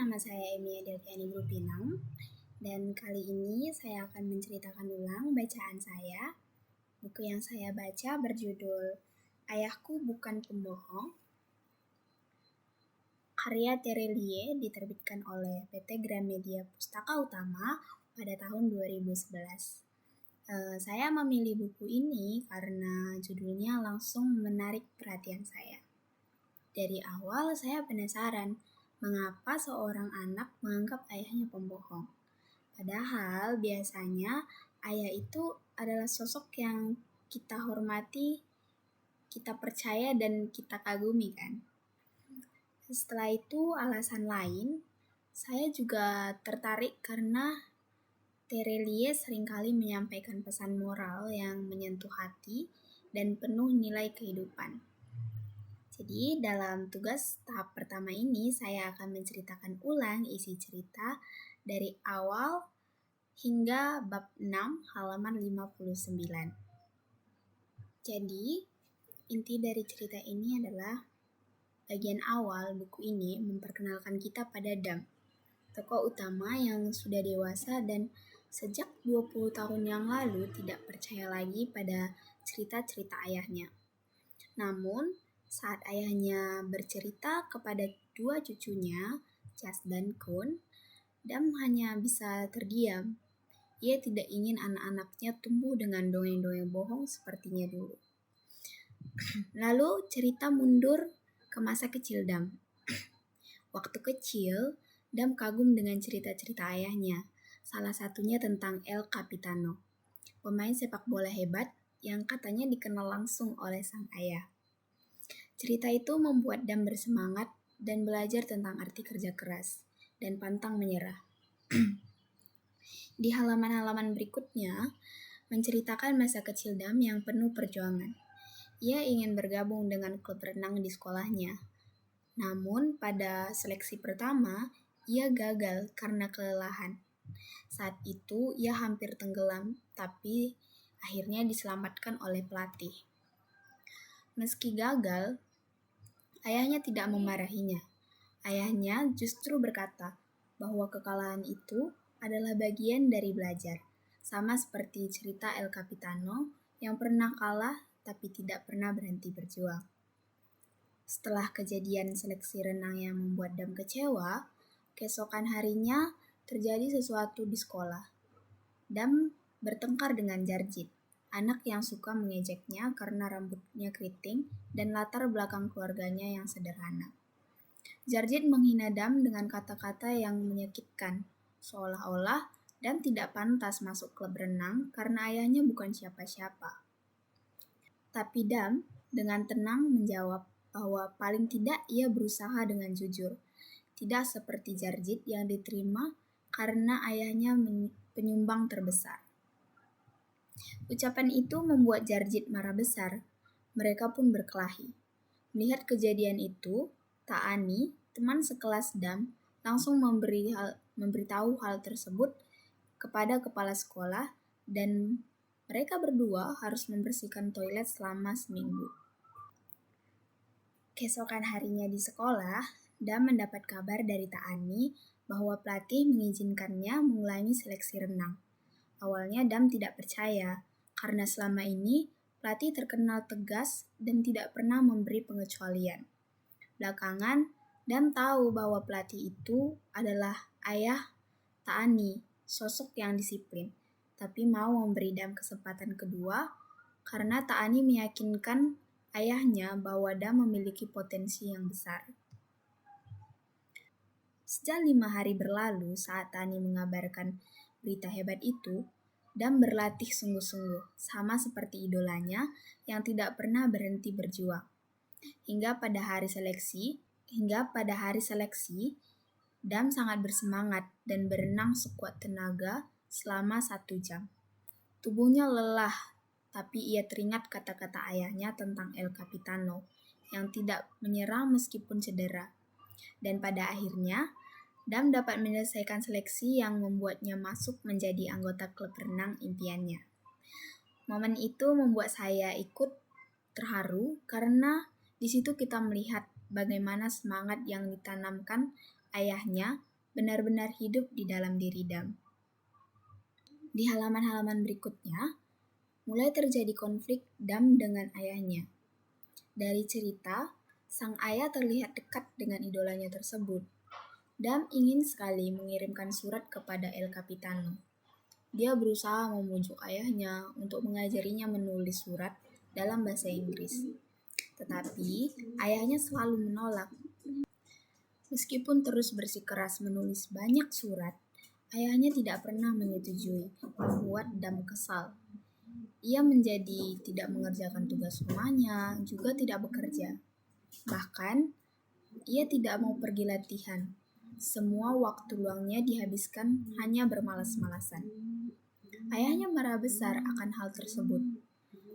nama saya Emi Adelviani Grupinang, dan kali ini saya akan menceritakan ulang bacaan saya. Buku yang saya baca berjudul Ayahku Bukan Pembohong, karya Terelie, diterbitkan oleh PT Gramedia Pustaka Utama pada tahun 2011. Saya memilih buku ini karena judulnya langsung menarik perhatian saya. Dari awal saya penasaran, mengapa seorang anak menganggap ayahnya pembohong? Padahal biasanya ayah itu adalah sosok yang kita hormati, kita percaya, dan kita kagumi kan. Setelah itu alasan lain, saya juga tertarik karena Terelie seringkali menyampaikan pesan moral yang menyentuh hati dan penuh nilai kehidupan. Jadi dalam tugas tahap pertama ini saya akan menceritakan ulang isi cerita dari awal hingga bab 6 halaman 59. Jadi inti dari cerita ini adalah bagian awal buku ini memperkenalkan kita pada Dam, tokoh utama yang sudah dewasa dan sejak 20 tahun yang lalu tidak percaya lagi pada cerita-cerita ayahnya. Namun saat ayahnya bercerita kepada dua cucunya, Jas dan Kun, Dam hanya bisa terdiam. Ia tidak ingin anak-anaknya tumbuh dengan dongeng-dongeng bohong sepertinya dulu. Lalu cerita mundur ke masa kecil Dam. Waktu kecil, Dam kagum dengan cerita-cerita ayahnya. Salah satunya tentang El Capitano, pemain sepak bola hebat yang katanya dikenal langsung oleh sang ayah. Cerita itu membuat Dam bersemangat dan belajar tentang arti kerja keras dan pantang menyerah. Di halaman-halaman berikutnya, menceritakan masa kecil Dam yang penuh perjuangan. Ia ingin bergabung dengan klub renang di sekolahnya. Namun, pada seleksi pertama, ia gagal karena kelelahan. Saat itu, ia hampir tenggelam, tapi akhirnya diselamatkan oleh pelatih. Meski gagal, ayahnya tidak memarahinya. Ayahnya justru berkata bahwa kekalahan itu adalah bagian dari belajar, sama seperti cerita El Capitano yang pernah kalah tapi tidak pernah berhenti berjuang. Setelah kejadian seleksi renang yang membuat Dam kecewa, keesokan harinya terjadi sesuatu di sekolah. Dam bertengkar dengan Jarjit, anak yang suka mengejeknya karena rambutnya keriting dan latar belakang keluarganya yang sederhana. Jarjit menghina Dam dengan kata-kata yang menyakitkan, seolah-olah Dam tidak pantas masuk klub renang karena ayahnya bukan siapa-siapa. Tapi Dam dengan tenang menjawab bahwa paling tidak ia berusaha dengan jujur, tidak seperti Jarjit yang diterima karena ayahnya penyumbang terbesar. Ucapan itu membuat Jarjit marah besar. Mereka pun berkelahi. Melihat kejadian itu, Taani, teman sekelas Dam, langsung memberitahu hal tersebut kepada kepala sekolah dan mereka berdua harus membersihkan toilet selama seminggu. Keesokan harinya di sekolah, Dam mendapat kabar dari Taani bahwa pelatih mengizinkannya mengulangi seleksi renang. Awalnya Dam tidak percaya, karena selama ini pelatih terkenal tegas dan tidak pernah memberi pengecualian. Belakangan, Dam tahu bahwa pelatih itu adalah ayah Taani, sosok yang disiplin, tapi mau memberi Dam kesempatan kedua karena Taani meyakinkan ayahnya bahwa Dam memiliki potensi yang besar. Sejak 5 hari berlalu saat Taani mengabarkan berita hebat itu, Dam berlatih sungguh-sungguh, sama seperti idolanya yang tidak pernah berhenti berjuang. Hingga pada hari seleksi, Dam sangat bersemangat dan berenang sekuat tenaga selama 1 jam. Tubuhnya lelah, tapi ia teringat kata-kata ayahnya tentang El Capitano yang tidak menyerah meskipun cedera. Dan pada akhirnya, Dam dapat menyelesaikan seleksi yang membuatnya masuk menjadi anggota klub renang impiannya. Momen itu membuat saya ikut terharu karena di situ kita melihat bagaimana semangat yang ditanamkan ayahnya benar-benar hidup di dalam diri Dam. Di halaman-halaman berikutnya, mulai terjadi konflik Dam dengan ayahnya. Dari cerita, sang ayah terlihat dekat dengan idolanya tersebut. Dam ingin sekali mengirimkan surat kepada El Capitano. Dia berusaha membujuk ayahnya untuk mengajarinya menulis surat dalam bahasa Inggris. Tetapi, ayahnya selalu menolak. Meskipun terus bersikeras menulis banyak surat, ayahnya tidak pernah menyetujui, membuat Dam kesal. Ia menjadi tidak mengerjakan tugas rumahnya, juga tidak bekerja. Bahkan, ia tidak mau pergi latihan. Semua waktu luangnya dihabiskan hanya bermalas-malasan. Ayahnya marah besar akan hal tersebut.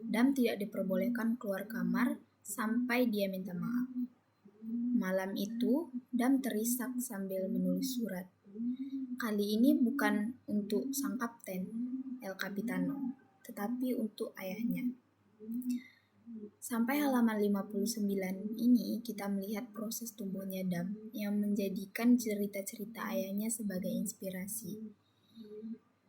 Dam tidak diperbolehkan keluar kamar sampai dia minta maaf. Malam itu, Dam terisak sambil menulis surat. Kali ini bukan untuk sang kapten, El Capitano, tetapi untuk ayahnya. Sampai halaman 59 ini kita melihat proses tumbuhnya Dam yang menjadikan cerita-cerita ayahnya sebagai inspirasi.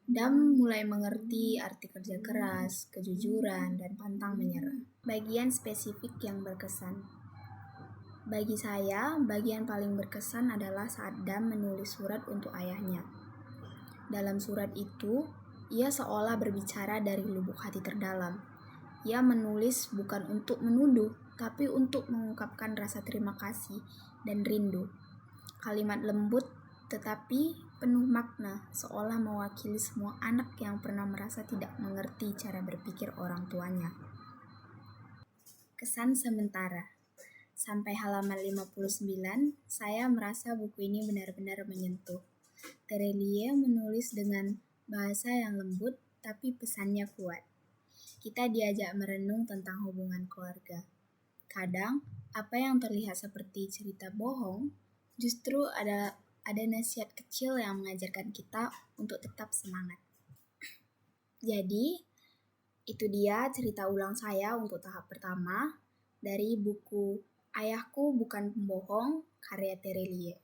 Dam mulai mengerti arti kerja keras, kejujuran, dan pantang menyerah. Bagian spesifik yang berkesan. Bagi saya, bagian paling berkesan adalah saat Dam menulis surat untuk ayahnya. Dalam surat itu, ia seolah berbicara dari lubuk hati terdalam. Ia menulis bukan untuk menuduh, tapi untuk mengungkapkan rasa terima kasih dan rindu. Kalimat lembut tetapi penuh makna, seolah mewakili semua anak yang pernah merasa tidak mengerti cara berpikir orang tuanya. Kesan sementara. Sampai halaman 59, saya merasa buku ini benar-benar menyentuh. Terelie menulis dengan bahasa yang lembut, tapi pesannya kuat. Kita diajak merenung tentang hubungan keluarga. Kadang, apa yang terlihat seperti cerita bohong, justru ada nasihat kecil yang mengajarkan kita untuk tetap semangat. Jadi, itu dia cerita ulang saya untuk tahap pertama dari buku Ayahku Bukan Pembohong, karya Terelie.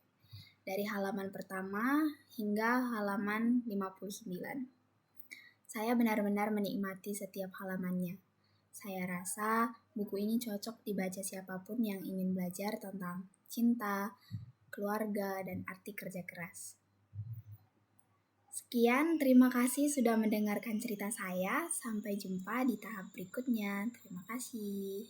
Dari halaman pertama hingga halaman 59. Saya benar-benar menikmati setiap halamannya. Saya rasa buku ini cocok dibaca siapapun yang ingin belajar tentang cinta, keluarga, dan arti kerja keras. Sekian, terima kasih sudah mendengarkan cerita saya. Sampai jumpa di tahap berikutnya. Terima kasih.